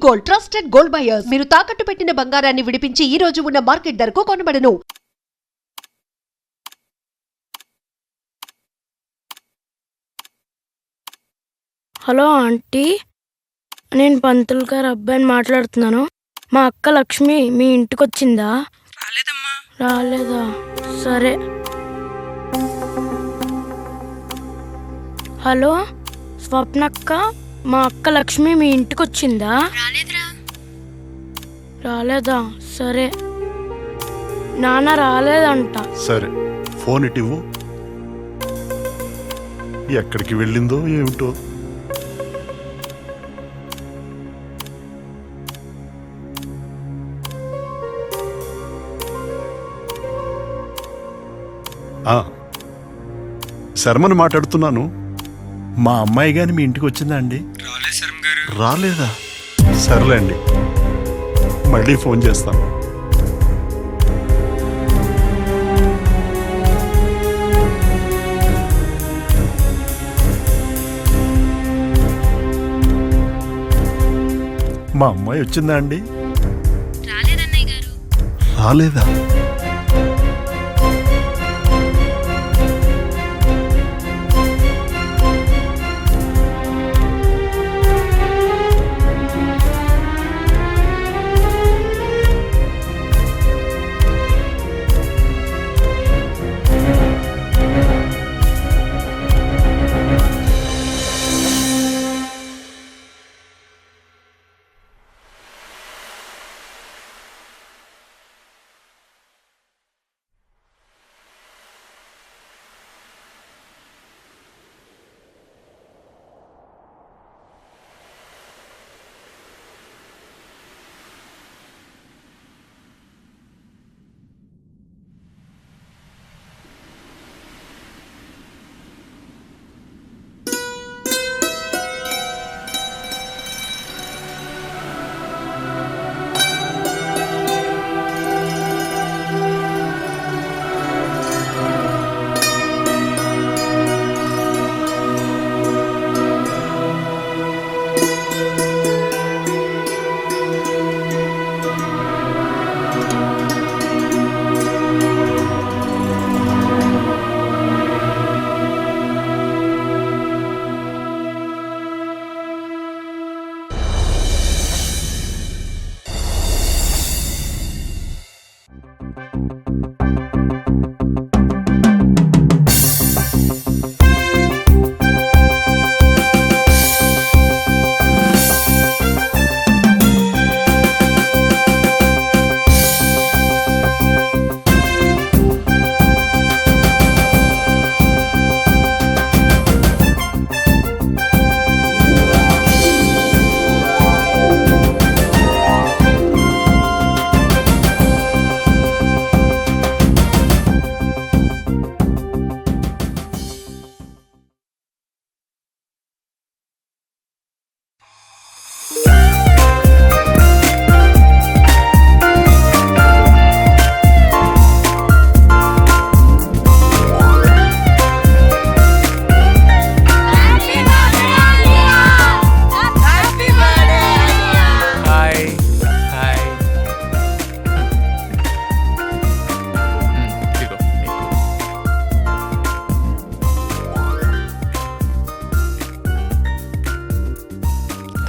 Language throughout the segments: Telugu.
Gold, trusted gold buyers. మీరు తాకట్టు పెట్టిన బంగారాన్ని విడిపించి ఈ రోజు ఉన్న మార్కెట్ ధరకు కొనబడను. హలో ఆంటీ, నేను పంతులు గారు అబ్బాయిని మాట్లాడుతున్నాను. మా అక్క లక్ష్మి మీ ఇంటికి వచ్చిందా? రాలేదమ్మా. రాలేదా? సరే. హలో స్వప్నక్క, మా అక్క లక్ష్మి మీ ఇంటికి వచ్చిందా? రాలేదా? సరే. నాన్న రాలేదంట. సరే, ఫోన్ ఇటివ్వు. ఎక్కడికి వెళ్ళిందో ఏమిటో. శర్మని మాట్లాడుతున్నాను. మా అమ్మాయి గాని మీ ఇంటికి వచ్చిందా అండి? రాలేదు శర్మ గారు. రాలేదా? సర్లేండి, మళ్ళీ ఫోన్ చేస్తాను. మా అమ్మాయి వచ్చిందా అండి? రాలేదన్నయ్య గారు. రాలేదా?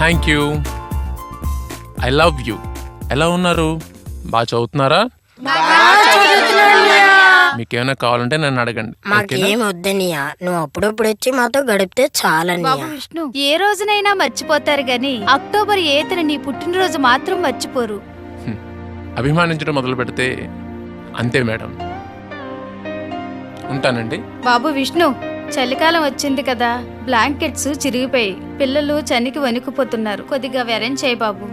Thank you. I love you. ఎలా ఉన్నారు? బాగా చదువుతున్నారా? మీకేమైనా కావాలంటే నన్ను అడగండి. మాకేం వద్దనియా, నువ్వు అప్పుడప్పుడు వచ్చి మాతో గడిపితే చాలనియా. విష్ణు, ఏ రోజునైనా మర్చిపోతారు గాని అక్టోబర్ 8న నీ పుట్టినరోజు మాత్రం మర్చిపోరు. అభిమానించడం మొదలు పెడితే అంతే మేడం. ఉంటానండి. బాబు విష్ణు, చలికాలం వచ్చింది కదా, బ్లాంకెట్స్ చిరిగిపోయి పిల్లలు చనికి వణికిపోతున్నారు. కొద్దిగా అరేంజ్ చేయి బాబు.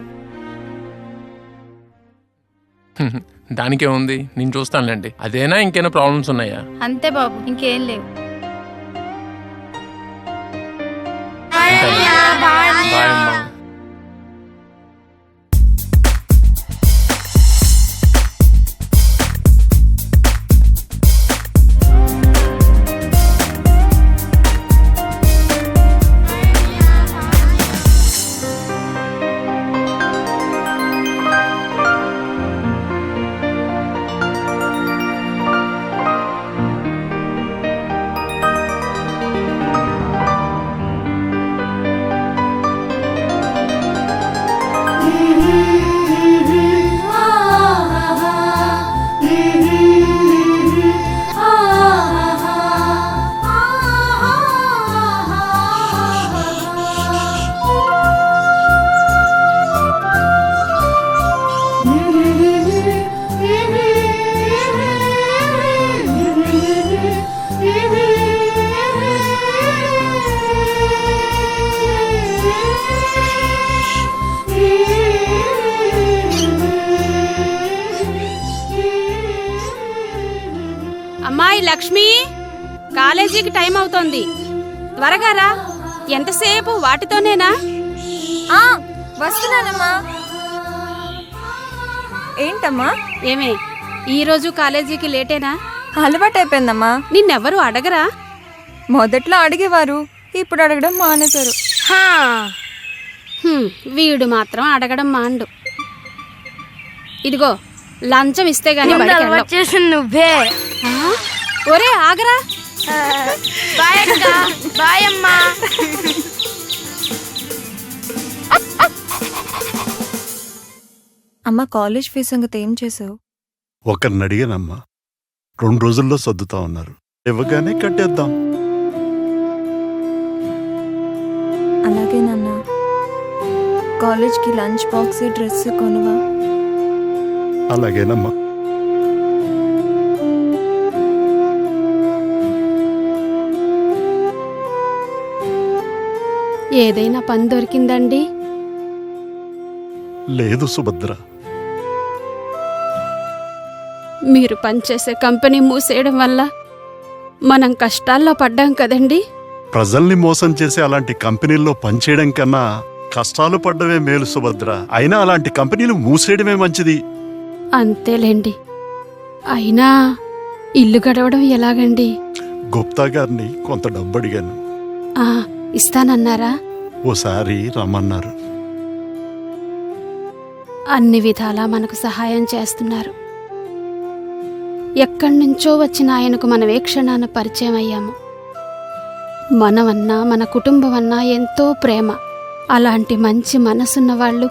దానికే ఉంది, నేను చూస్తానులేండి. అదేనా ఇంకేమైనా ప్రాబ్లమ్స్ ఉన్నాయా? అంతే బాబు, ఇంకేం లేవు. బాయ్ అమ్మా. అమ్మాయి లక్ష్మి, కాలేజీకి టైం అవుతోంది, త్వరగా రా. ఎంతసేపు వాటితోనేనా? వస్తున్నానమ్మా. ఏంటమ్మా? ఏమే, ఈరోజు కాలేజీకి లేటేనా? అలవాటైపోయిందమ్మా. నిన్నెవరు అడగరా? మొదట్లో అడిగేవారు, ఇప్పుడు అడగడం మానేశారు. వీడు మాత్రం అడగడం మాండు. ఇదిగో లంచం ఇస్తే గానీ బడికి వెళ్ళం. వచ్చేసింది నువ్వే. ఒరే ఆగరా. బాయ్ అక్క. బాయ్ అమ్మా. అమ్మ, కాలేజ్ ఫీజు సంగతి ఏం చేసావు? ఒకరిని అడిగానమ్మా, 2 రోజుల్లో సర్దుతా ఉన్నారు. ఇవ్వగానే కట్టేద్దాం. అలాగే నాన్న. కాలేజ్కి లంచ్ బాక్స్, డ్రెస్ కొనువా? అలాగేనమ్మా. ఏదైనా పని దొరికిందండి? లేదు సుభద్ర. మీరు పనిచేసే కంపెనీ మూసేయడం వల్ల మనం కష్టాల్లో పడ్డాం కదండి. ప్రజల్ని మోసం చేసే అలాంటి కంపెనీల్లో పనిచేయడం కన్నా కష్టాలు పడ్డవే మేలు సుభద్ర. అయినా అలాంటి కంపెనీలు మూసేయడమే మంచిది. అంతేలేండి. అయినా ఇల్లు గడవడం ఎలాగండి? గుప్తా గారిని కొంత డబ్బు అడిగాను. ఇస్తానన్నారా? ఓసారి రమ్మన్నారు. అన్ని విధాలా మనకు సహాయం చేస్తున్నారు. ఎక్కడి నుంచో వచ్చిన ఆయనకు మనం ఏ క్షణాన పరిచయం అయ్యాము. మనమన్నా మన కుటుంబం అన్నా ఎంతో ప్రేమ. అలాంటి మంచి మనసున్న వాళ్ళు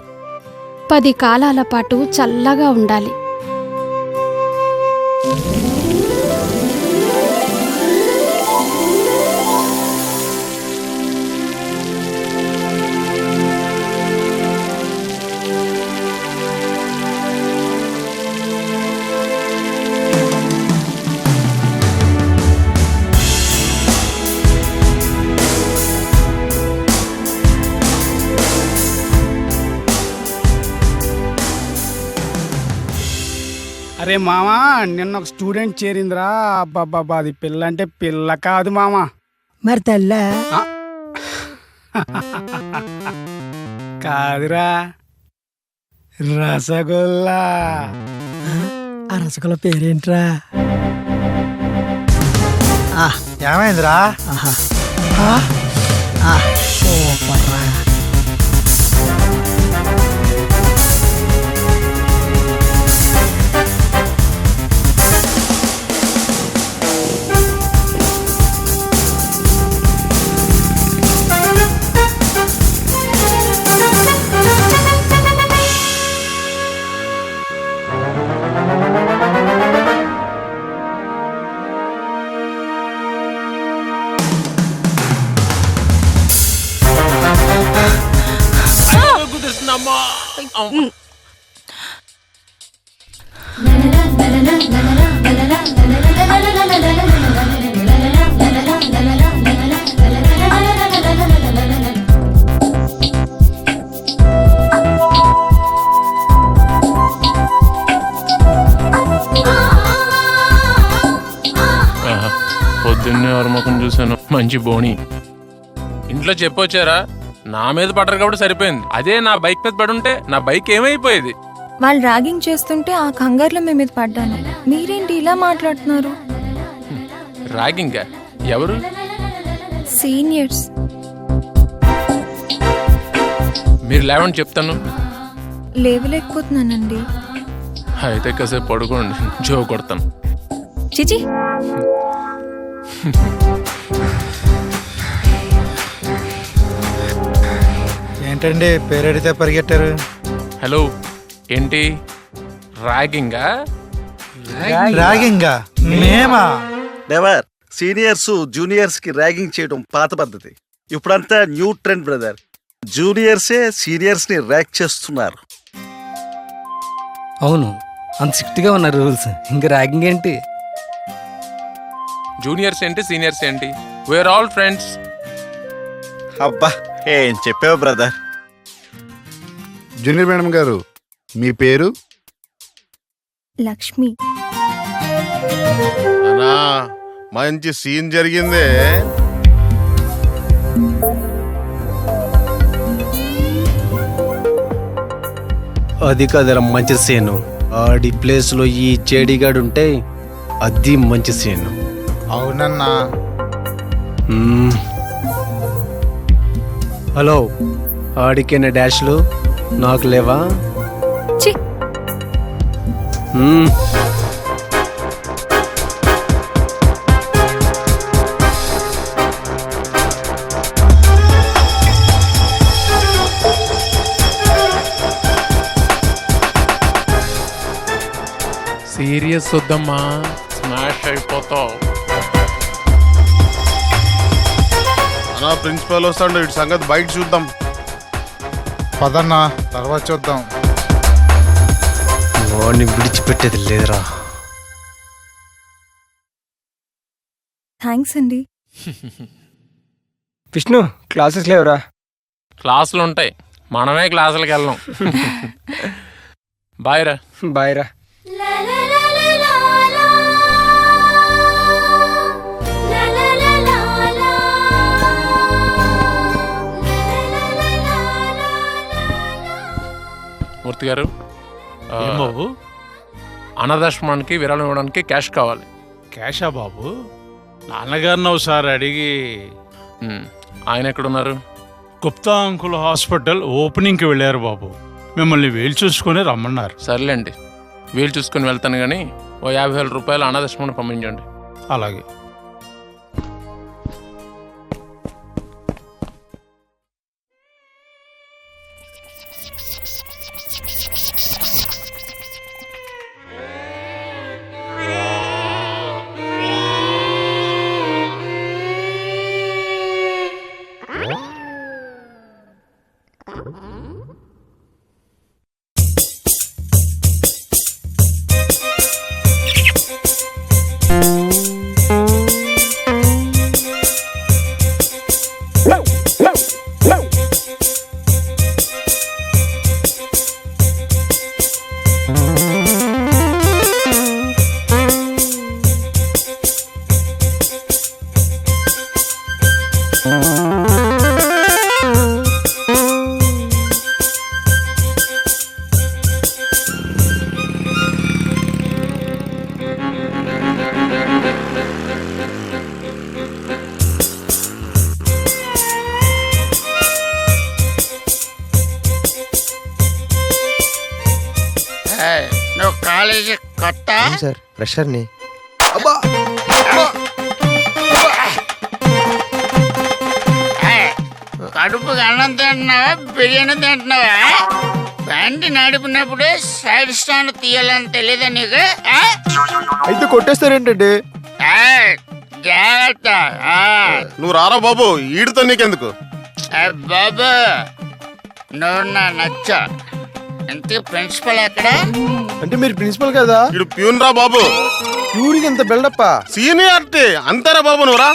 10 కాలాల పాటు చల్లగా ఉండాలి. అరే మామా, నిన్న ఒక స్టూడెంట్ చేరిందిరా. అబ్బాబ్బా, అది పిల్ల అంటే పిల్ల కాదు మామా. మరి తెల్ల కాదురా, రసగుల్లా. ఆ రసగుల్ల పేరేంట్రా? ఏమైందిరా? సూపర్రా. పొద్దున్నే ఎవరి ముఖం చూశాను, మంచి బోణి. ఇంట్లో చెప్పొచ్చారా? నా మీద పడరు కాబట్టి సరిపోయింది. అదే నా బైక్ మీద పడుంటే నా బైక్ ఏమైపోయేది? వాళ్ళు ర్యాగింగ్ చేస్తుంటే ఆ కంగారులో మేము మీద పడ్డాను. మీరేంటి ఇలా మాట్లాడుతున్నారు? ర్యాగింగ్? ఎవరు? సీనియర్స్. మీరు లేవండి చెప్తాను. లేవలేకపోతున్నానండి. అయితే కాసేపు పడుకోండి, జో కొడతాను. చిచి, ఏంటండి పేరెడితే పరిగెట్టారు? హలో, ఏంటి ర్యాగింగా? రాగింగా మేమా? నెవర్. సీనియర్స్ జూనియర్స్ కి ర్యాగింగ్ చేయడం పాత పద్ధతి. ఇప్పుడంతా న్యూ ట్రెండ్ బ్రదర్. జూనియర్సే సీనియర్స్ ని ర్యాక్ చేస్తున్నారు. అవును, అంత స్ట్రిక్ట్ గా ఉన్న రూల్స్. ఇంకా ర్యాగింగ్ ఏంటి? జూనియర్స్ ఏంటి, సీనియర్స్ ఏంటి? We're all friends. అబ్బా ఏం చెప్పావు బ్రదర్. జూనియర్ మేడం గారు, మీ పేరు? లక్ష్మి. అన్నా, మంచి సీన్ జరిగిందే. అది కదరా మంచి సీను. ఆడి ప్లేస్ లో ఈ జేడీగాడు ఉంటే అది మంచి సీను. అవునన్నా. హలో, ఆడికైనా డాష్లు నాకు లేవా? ఛీ! సీరియస్ వద్దమ్మా, స్మాష్ అయిపోతావు. అన్నా, ప్రిన్సిపల్ వస్తాడు. ఇటు సంగతి బయట చూద్దాం. పదన్నా, తర్వాత చూద్దాం. వాడిని విడిచిపెట్టేది లేదురా. థ్యాంక్స్ అండి. విష్ణు, క్లాసెస్ లేవురా? క్లాసులు ఉంటాయి, మనమే క్లాసులకు వెళ్ళాం. బాయ్ రా. బాయ్ రా. మూర్తి గారు, అనాథాశ్రమానికి విరాళం ఇవ్వడానికి క్యాష్ కావాలి. క్యాషా బాబు? నాన్నగారిని ఒకసారి అడిగి. ఆయన ఎక్కడున్నారు? గుప్తా అంకుల్ హాస్పిటల్ ఓపెనింగ్కి వెళ్ళారు బాబు. మిమ్మల్ని వీలు చూసుకొని రమ్మన్నారు. సర్లేండి, వీలు చూసుకొని వెళ్తాను కానీ ఓ 50,000 రూపాయలు అనాథాశ్రమాన్ని పంపించండి. అలాగే. నువ్వు కాలేజీ కొత్త? సార్, ప్రెషర్ని. కడుపు అన్నం తింటున్నావా, బిర్యానీ తింటున్నావా? బండి నడిపినప్పుడే సైడ్ స్టాండ్ తీయాలని తెలియదా నీకు? అయితే కొట్టేస్తారేంటండి? జాగ్రత్త. నువ్వు రారా బాబు, ఈడుతో నీకెందుకు? బాబు, నువ్వు నా నచ్చా. ఇంతకీ ప్రిన్సిపల్ ఎక్కడ? అంటే మీరు ప్రిన్సిపల్ కదా? ఇడు ప్యూన్ రా బాబు. ప్యూన్కి ఎంత బిల్డప్? సీనియారిటీ అంతేరా బాబు. నువ్వురా.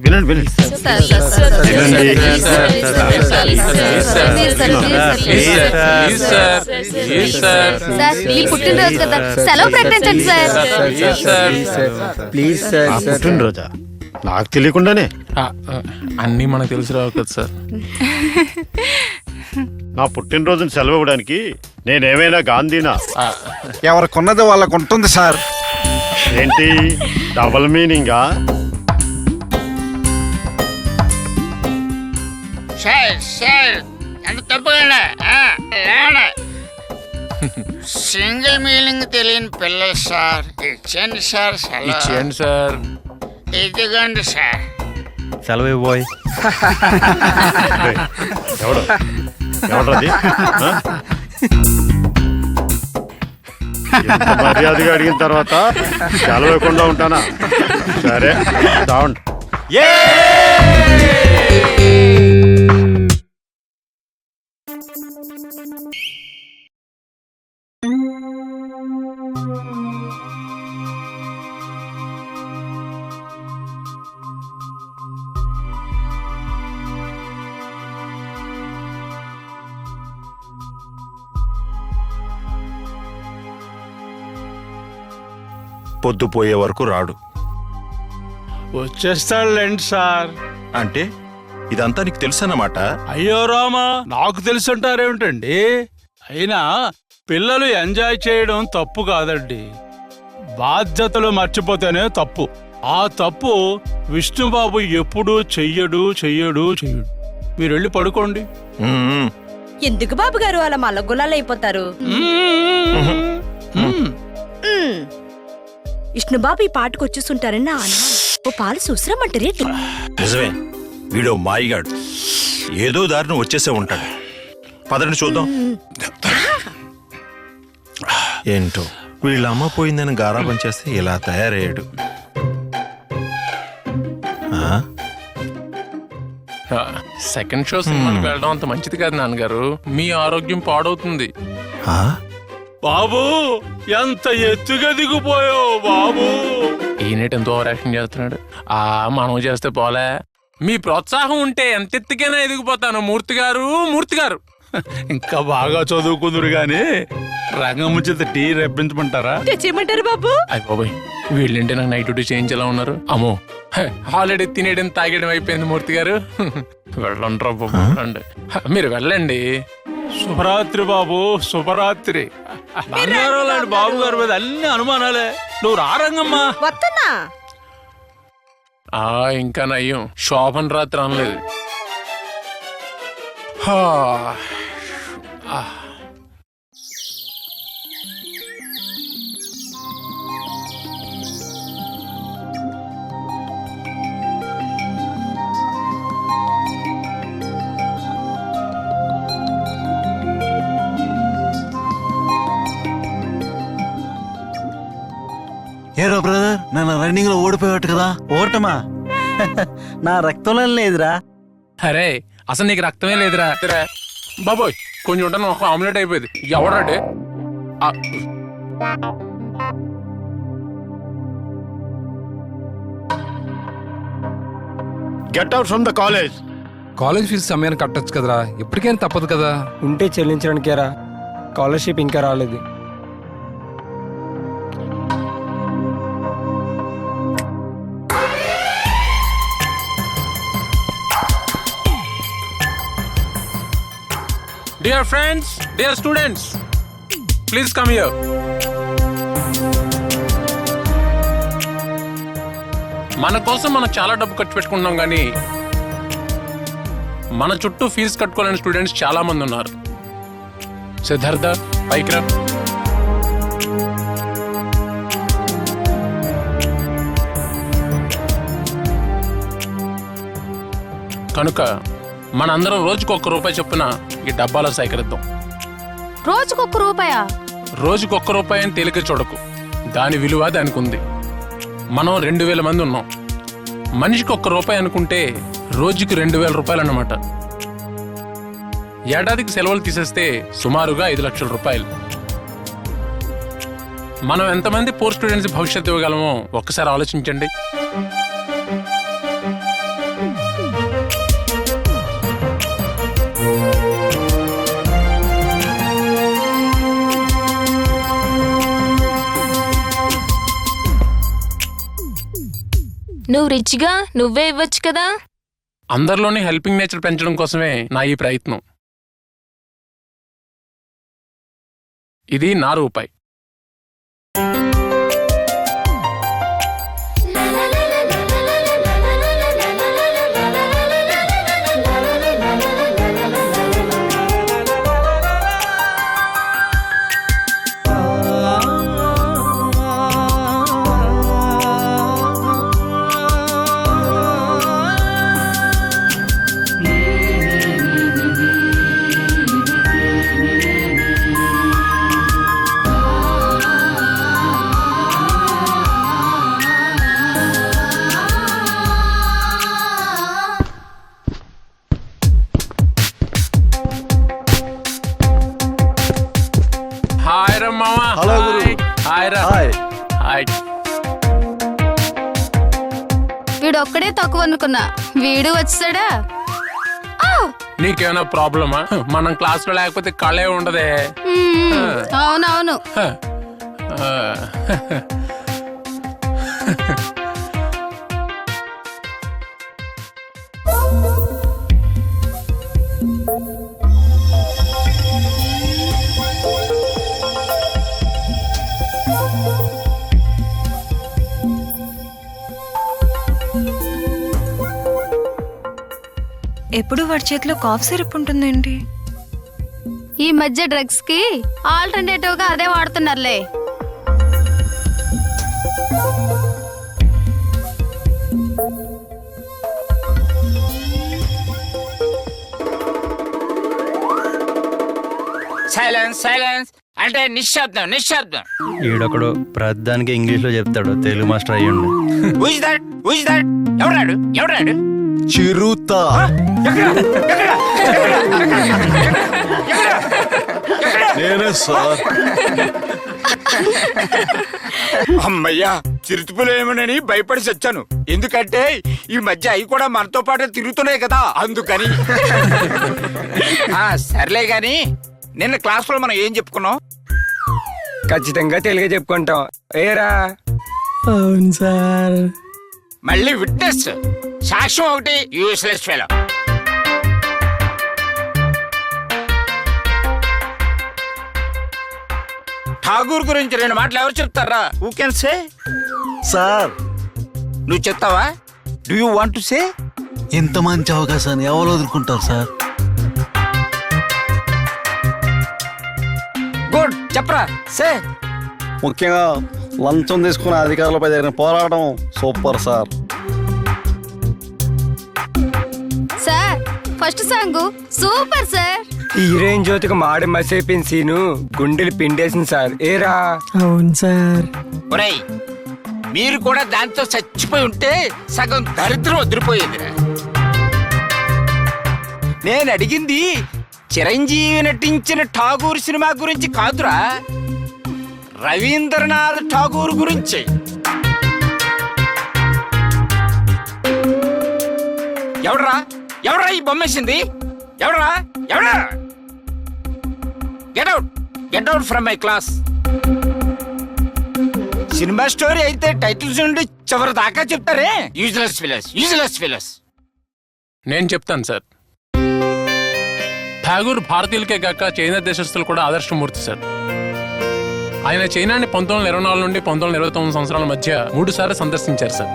వినండి వినండి. పుట్టినరోజు కదా, సెలవు ప్రకటించండి ప్లీజ్ సార్. పుట్టినరోజా? నాకు తెలియకుండానే. అన్నీ మనకు తెలిసి రావు కదా సార్. నా పుట్టినరోజుని సెలవు ఇవ్వడానికి నేనేమైనా గాంధీనా? ఎవరికొన్నది వాళ్ళకు ఉంటుంది సార్. ఏంటి డబల్ మీనింగా? సార్ సార్, అంత తప్పకుండా సింగిల్ మీనింగ్ తెలియని పిల్లలు సార్. ఇచ్చేయండి సార్ సెలవు. ఇచ్చేయండి సార్. ఇదిగోండి సార్. సెలవు బాయ్. ఎవడది మర్యాదగా అడిగిన తర్వాత సెలవేయకుండా ఉంటానా? సరే సౌండ్. పొద్దుపోయే వరకు రాడు. వచ్చేస్తాడులేండి సార్. అంటే ఇదంతా నీకు తెలుసు అన్నమాట? అయ్యో రామా, నాకు తెలుసుంటారేమిటండి. అయినా పిల్లలు ఎంజాయ్ చేయడం తప్పు కాదండి, బాధ్యతలు మర్చిపోతేనే తప్పు. ఆ తప్పు విష్ణుబాబు ఎప్పుడూ చెయ్యడు. మీరు వెళ్ళి పడుకోండి. ఎందుకు బాబు గారు అలా మల్లగులాలు అయిపోతారు? విష్ణుబాబు ఈ పాటకు వచ్చేస్తుంటారని నా అనుమానం. ఓ పాలు చూసిరమ్మంటారేంటి? నిజమే, వీడో మాయిగాడు. ఏదో దారిని వచ్చేసే ఉంటాడు. పదండి చూద్దాం. ఏంటో వీళ్ళ అమ్మ పోయిందని గారాబం చేస్తే ఇలా తయారయ్యాడు. సెకండ్ షో సినిమాకి వెళ్ళడం అంత మంచిది కాదు నాన్నగారు. మీ ఆరోగ్యం పాడవుతుంది. బాబు ఎంత ఎత్తుగా దిగిపోయావు బాబు. ఈయనేటి ఎంతో ఓవర్ యాక్షన్ చేస్తున్నాడు. మనం చేస్తే పోలే. మీ ప్రోత్సాహం ఉంటే ఎంత ఎత్తుకైనా ఎదిగిపోతాను మూర్తి గారు. ఇంకా బాగా చదువుకుందరు గాని రంగం చేత టీ రెప్పించమంటారా? తెచ్చేయమంటారు బాబు. అయ్య బాబాయ్, వీళ్ళంటే నాకు నైట్ డ్యూటీ చేయించేలా ఉన్నారు. అమ్మో, ఆల్రెడీ తినేయడం తాగేయడం అయిపోయింది మూర్తి గారు. వెళ్ళంటారా బాబు, రండి. మీరు వెళ్ళండి. శుభరాత్రి బాబు, శుభరాత్రి. బంగారం బాబు గారి మీద అన్ని అనుమానాలే. నువ్వు రారంగమ్మా. వస్తున్నా. ఇంకా నయ్యం, శోభన్ రాత్రి అనలేదు. ఏరో బ్రదర్, నన్ను రన్నింగ్ లో ఓడిపోయాడు కదా. ఓటమా? నా రక్తంలో లేదురా. అరే, అసలు నీకు రక్తమే లేదురా. బాబోయ్, కొంచెం ఉంటాను, ఒక ఆమ్లెట్ అయిపోయింది. ఎవడాడే? Get out from the college. College fees సమయాన్ని కట్టొచ్చు కదరా, ఎప్పటికైనా తప్పదు కదా. ఉంటే చెల్లించడానికేరా, స్కాలర్షిప్ ఇంకా రాలేదు. Dear friends, dear students, please come here. మన కోసం మనం చాలా డబ్బు ఖర్చు పెట్టుకుంటున్నాం కానీ మన చుట్టూ ఫీజు కట్టుకోలేని స్టూడెంట్స్ చాలా మంది ఉన్నారు. సిద్ధార్థ, పైకి రా. కనుక మనందరం రోజుకు ₹1 చొప్పున ఈ డబ్బాలో సేకరిద్దాం. రోజుకొక్క రూపాయా? రోజుకు ₹1 అని తేలిక చూడకు, దాని విలువ దానికి ఉంది. మనం 2000 మంది ఉన్నాం. మనిషికి ₹1 అనుకుంటే రోజుకి ₹2000 అన్నమాట. ఏడాదికి సెలవులు తీసేస్తే సుమారుగా ₹5 లక్షలు. మనం ఎంతమంది పూర్ స్టూడెంట్స్ భవిష్యత్తు ఇవ్వగలమో ఒక్కసారి ఆలోచించండి. నువ్వు రిచ్గా నువ్వే ఇవ్వచ్చు కదా. అందరిలోని హెల్పింగ్ నేచర్ పెంచడం కోసమే నా ఈ ప్రయత్నం. ఇది నా రూపాయి. ఈడొక్కడే తక్కువ అనుకున్నా, వీడు వచ్చాడా? నీకేమైనా ప్రాబ్లమా? మనం క్లాస్ లో లేకపోతే కళే ఉండదే. అవునవును. ఎప్పుడు వాడి చేతిలో కాఫ్ సిరప్ ఉంటుందేంటి? ఈ మధ్య డ్రగ్స్ కి ఆల్టర్నేటివ్ గా అదే వాడుతున్నారులే. సైలెన్స్ సైలెన్స్ అంటే నిశ్శబ్దం నిశ్శబ్దం. ఈడొకడు ప్రధానికి ఇంగ్లీష్ లో చెప్తాడు, తెలుగు మాస్టర్ అయ్యండి. Who's that? Who's that? ఎవరాడు ఎవరాడు? చిరుత. నేనే సార్. అమ్మయ్యా, చిరుతుపులేమోనని భయపడి చచ్చాను. ఎందుకంటే ఈ మధ్య అవి కూడా మనతో పాటు తిరుగుతున్నాయి కదా, అందుకని. సర్లే గాని నిన్న క్లాస్ లో మనం ఏం చెప్పుకున్నాం? ఖచ్చితంగా తెలుగే చెప్పుకుంటాం. ఏరా? అవును సార్. మళ్ళీ విట్నెస్ సాక్ష్యం ఒకటి. Useless fellow. ఠాగూర్ గురించి 2 మాటలు ఎవరు చెప్తారా? Who can say? సార్ నువ్వు చెప్తావా? Do you want to say? ఇంత మంచి అవకాశాన్ని ఎవరు వదులుకుంటారు సార్? గుడ్, చెప్పరా సే. ముఖ్యంగా లంచం తీసుకున్న అధికారులపై జరిగిన పోరాటం super sir. Sir first song super sir. Heroine జ్యోతికి మాడి మసైపోయిన సీను గుండెలు పిండేసింది సార్. ఏరా? అవును సార్. ఒరేయ్, మీరు కూడా దాంతో చచ్చిపోయి ఉంటే సగం దరిద్రం వదిలిపోయేది. నేను అడిగింది చిరంజీవి నటించిన ఠాగూర్ సినిమా గురించి కాదురా, రవీంద్రనాథ్ ఠాగూర్ గురించి. ఎవడరా ఎవడరా ఈ బొమ్మేసింది? ఎవడరా ఎవడా? Get out from my class. Cinema story అయితే టైటిల్స్ నుండి చివరి దాకా చెప్తారే. Useless fellows, useless fellows. నేను చెప్తాను సార్. ఠాగూర్ భారతీయులకే కాక చైనా దేశస్తులు కూడా ఆదర్శమూర్తి సార్. ఆయన చైనాని 1924 నుండి 1929 సంవత్సరాల మధ్య 3 సార్లు సందర్శించారు సార్.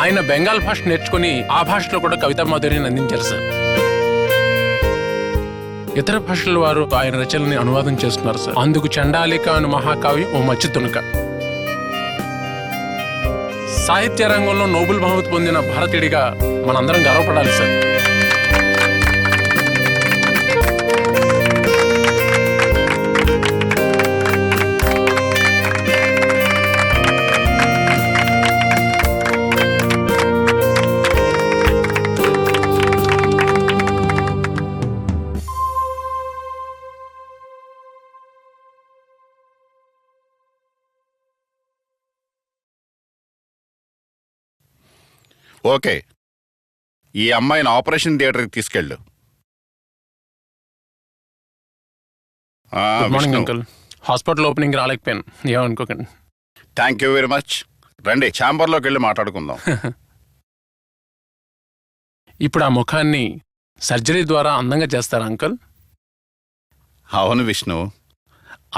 ఆయన బెంగాల్ భాష నేర్చుకుని ఆ భాషలో కూడా కవితా మాధుర్యాన్ని అందించారు సార్. ఇతర భాషల వారు ఆయన రచనల్ని అనువాదం చేస్తున్నారు సార్. అందుకు చండాలిక అను మహాకావ్యం ఓ మచ్చి తునక. సాహిత్య రంగంలో నోబెల్ బహుమతి పొందిన భారతీయుడిగా మనందరం గర్వపడాలి సార్. ఓకే, ఈ అమ్మాయిని ఆపరేషన్ థియేటర్కి తీసుకెళ్ళు. Good morning uncle. Hospital opening రాలేకపోయాను, ఏమనుకోకండి. Thank you very much. రండి, ఛాంబర్లోకి వెళ్ళి మాట్లాడుకుందాం. ఇప్పుడు ఆ ముఖాన్ని సర్జరీ ద్వారా అందంగా చేస్తారా అంకుల్? అవును విష్ణు,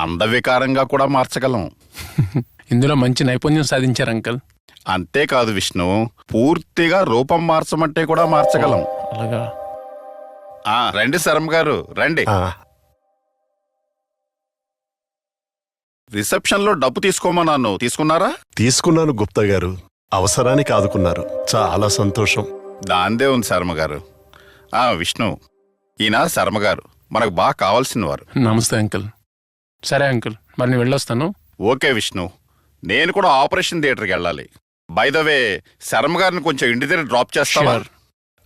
అందవికారంగా కూడా మార్చగలం. ఇందులో మంచి నైపుణ్యం సాధించారు అంకుల్. అంతేకాదు విష్ణు, పూర్తిగా రూపం మార్చమంటే కూడా మార్చగలం. అలాగా? రండి శర్మ గారు, రండి. రిసెప్షన్ లో డబ్బు తీసుకోమన్నాను, తీసుకున్నారా? తీసుకున్నాను గుప్తా గారు, అవసరానికి ఆదుకున్నారు, చాలా సంతోషం. దాందే ఉంది శర్మ గారు. విష్ణు, ఈయన శర్మ గారు, మనకు బాగా కావాల్సిన వారు. నమస్తే అంకుల్. సరే అంకుల్, మరి నేను వెళ్ళొస్తాను. ఓకే విష్ణు, నేను కూడా ఆపరేషన్ థియేటర్కి వెళ్ళాలి. బై ద వే, శర్మ గారిని కొంచెం ఇంటి దగ్గర డ్రాప్ చేస్తావా?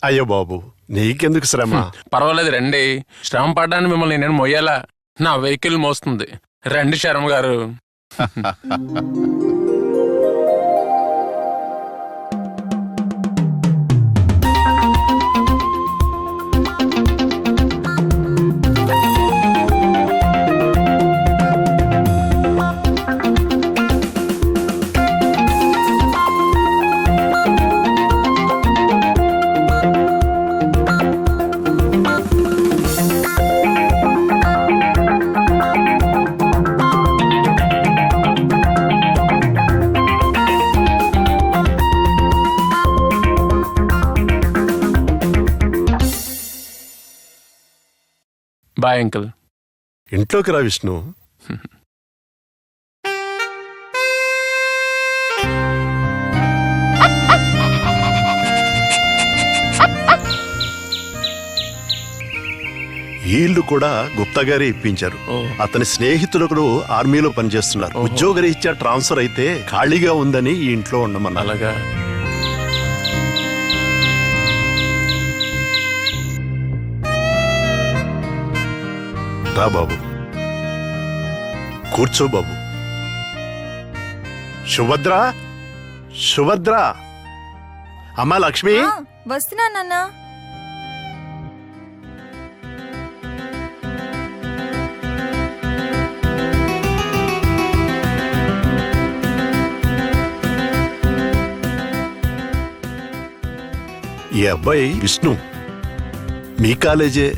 అయ్యో బాబు, నీకెందుకు శ్రమ? పర్వాలేదు రండి. శ్రమ పడ్డానికి మిమ్మల్ని నేను మొయ్యాలా? నా వెహికల్ మోస్తుంది. రండి శర్మ గారు. Bye uncle. ఇంట్లోకి రా విష్ణు. ఈ ఇల్లు కూడా గుప్తా గారే ఇప్పించారు. అతని స్నేహితులు కూడా ఆర్మీలో పనిచేస్తున్నారు. ఉద్యోగరీత్యా ట్రాన్స్ఫర్ అయితే ఖాళీగా ఉందని ఈ ఇంట్లో ఉండమన్నా. అలాగా? రా బాబు, కూర్చో బాబు. సుభద్ర, సుభద్ర, అమ్మా లక్ష్మి. వస్తున్నా నాన్న. ఈ అబ్బాయి విష్ణు మీ కాలేజే,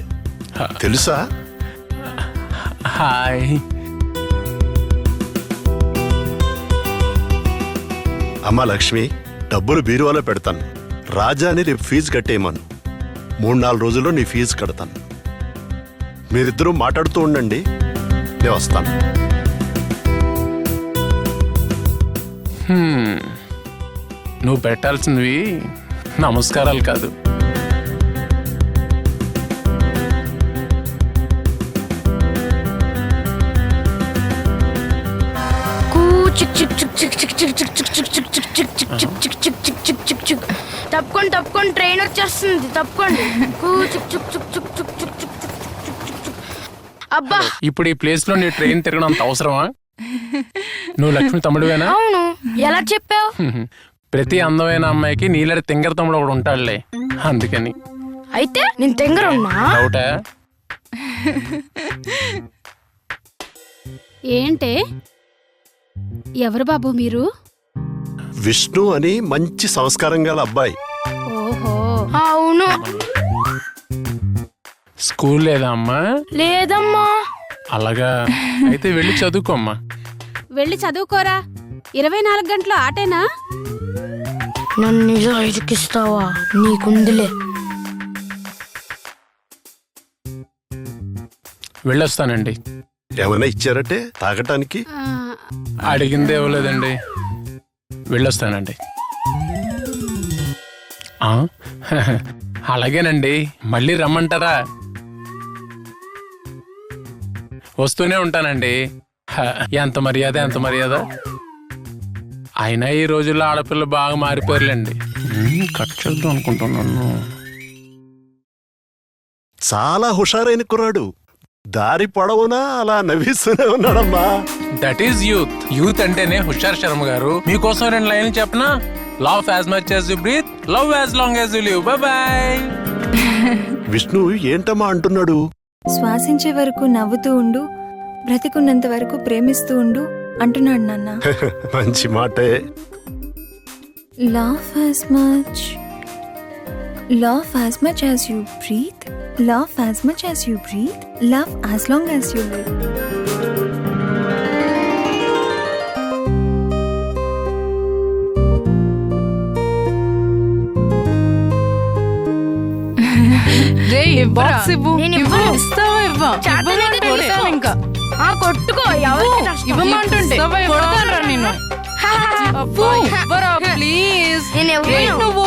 తెలుసా? హాయ్. అమ్మా లక్ష్మి, డబ్బులు బీరువాలో పెడతాను. రాజాని రేపు ఫీజు కట్టేయమను. 3-4 రోజుల్లో నీ ఫీజు కడతాను. మీరిద్దరూ మాట్లాడుతూ ఉండండి, నేను వస్తాను. నువ్వు పెట్టాల్సినవి నమస్కారాలు కాదు, తప్పుకోండి తప్పుకోండి, ట్రైన్ వచ్చేస్తుంది, తప్పుకోండి. అబ్బా, ఇప్పుడు ఈ ప్లేస్ లో నీ ట్రైన్ తిరగడంత అవసరమా? నువ్వు లక్ష్మి తమ్ముడువేనా? అవును. ఎలా చెప్పావు? ప్రతి అందమైన అమ్మాయికి నీళ్ళ తింగర తమ్ముడు ఒకడు ఉంటాడులే, అందుకని. అయితే నేను తింగరున్నా? డౌటా? ఏంటే, ఎవరు బాబు మీరు? విష్ణు అని మంచి సంస్కారం గల అబ్బాయి. ఓహో, అవును. స్కూల్ లేదా అమ్మా? లేదమ్మా. అలాగా? అయితే వెళ్ళి చదువుకోమ్మా. వెళ్ళి చదువుకోరా. 24 గంటలు ఆటేనా? నన్ను నిజం ఇరికిస్తావా? నీకుందిలే. వెళ్ళొస్తానండి. ఏమైనా ఇచ్చారటే తాగటానికి? అడిగిందే ఇవ్వలేదండి. వెళ్ళొస్తానండి. అలాగేనండి, మళ్ళీ రమ్మంటారా? వస్తూనే ఉంటానండి. ఎంత మర్యాద, ఎంత మర్యాద. అయినా ఈ రోజుల్లో ఆడపిల్లలు బాగా మారిపోయారులేండి. కట్ చేద్దాం అనుకుంటున్నాను. చాలా హుషారైన కుర్రాడు. దారి పొడవునా అలా నవ్విస్తూనే ఉన్నాడమ్మా. That is youth. యూత్ అంటేనే హుషార్ శర్మ గారు. మీకోసం 2 లైన్లు చెప్పనా? Love as much as you breathe, love as long as you live. Bye bye. Vishnu ఏంటమ్మా అంటున్నాడు? శ్వాసించే వరకు నవ్వుతూ ఉండు, బ్రతికున్నంత వరకు ప్రేమిస్తూ ఉండు అంటున్నాడు నాన్న. మంచి మాటే. Laugh as much as you breathe, laugh as much as you breathe, love as long as you live. ఇంకా కొట్టుకో ఇవ్వమంటుంటే కొడతానురా నిన్ను. ప్లీజ్ నువ్వు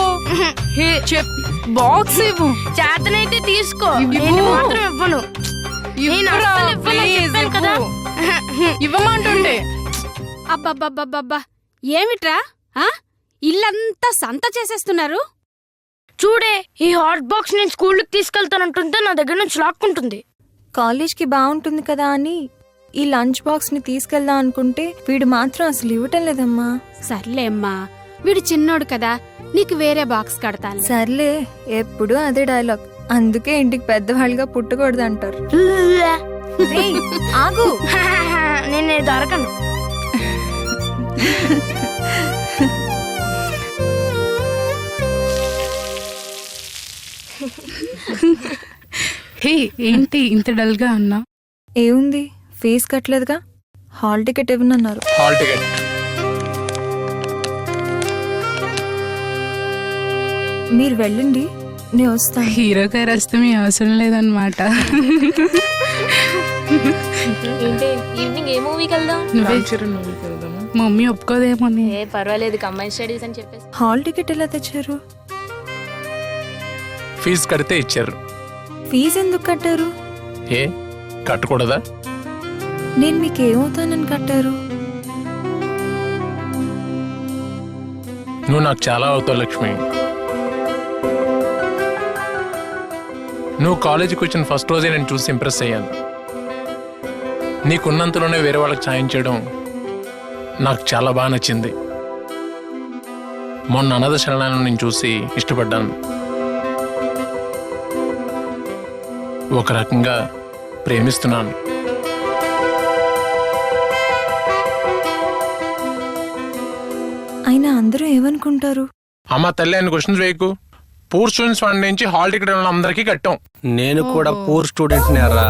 బాక్స్ ఇవ్వు. చేతనైతే తీసుకో, ఇవ్వు. నేను మాత్రం ఇవ్వను. ఇవ్వరా, ప్లీజ్ కదా ఇవ్వమంటుంటే. అబ్బబ్బబ్బబ్బబ్బా ఏమిట్రా ఆ? ఇల్లంతా సంత చేసేస్తున్నారు. చూడే, ఈ హాట్ బాక్స్ నేను స్కూల్కి తీసుకెళ్తానంటుంటే నా దగ్గర నుంచి లాక్కుంటుంది. కాలేజ్కి బాగుంటుంది కదా అని ఈ లంచ్ బాక్స్ ని తీసుకెళ్దాం అనుకుంటే వీడు మాత్రం అసలు ఇవ్వటం లేదమ్మా. సర్లే అమ్మా, వీడు చిన్నోడు కదా, నీకు వేరే బాక్స్ కడతాను. సర్లే, ఎప్పుడు అదే డైలాగ్. అందుకే ఇంటికి పెద్దవాళ్ళుగా పుట్టకూడదు అంటారు. రేయ్, ఆగు. నేను దొరకను. హే, ఏంటి ఇంత డల్ గా ఉన్నా? ఏముంది, ఫీజు కట్టలేదుగా, హాల్ టికెట్ ఇవ్వనన్నారు. హాల్ టికెట్ మీరు వెళ్ళండి, నేను వస్తాను. హీరో గారు వస్తే మీ అవసరం లేదన్నమాట. ఈవినింగ్ ఏ మూవీకి వెళ్దాం? మమ్మీ ఒప్పుకోదేమో. పర్వాలేదు, కంబైన్ స్టడీస్ అని చెప్పేసి. హాల్ టికెట్ ఎలా తెచ్చారు? ఫీజు కడితే ఇచ్చారు. ఫీజు ఎందుకు కట్టారు? ఏ కట్టకూడదా? నేను మీకు ఏమవుతానని కట్టారు? నువ్వు నాకు చాలా అవుతావు లక్ష్మి. నువ్వు కాలేజీకి వచ్చిన ఫస్ట్ రోజే నేను చూసి ఇంప్రెస్ అయ్యాను. నీకున్నంతలోనే వేరే వాళ్ళకి సాయం చేయడం నాకు చాలా బాగా నచ్చింది. మొన్న అనాథ శరణాలను నేను చూసి ఇష్టపడ్డాను. ఒక రకంగా ప్రేమిస్తున్నాను. అయినా అందరూ ఏమనుకుంటారు? అమ్మ తల్లి అని క్వశ్చన్స్ వేయకు. పూర్ స్టూడెంట్స్ ఫండ్ నుంచి హాల్ టికెట్ అందరికీ కట్టాం. నేను కూడా పూర్ స్టూడెంట్ నేరా,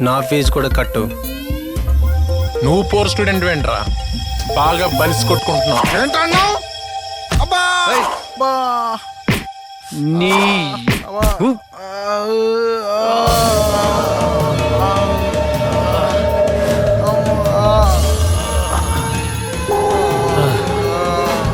నా ఫీజు కూడా కట్టు. నువ్వు పూర్ స్టూడెంట్ ఏంట్రా, బాగా బలిసి కొట్టుకుంటున్నావు. ఏంటన్నావు? అబ్బా! అబ్బా! నీ అబ్బా!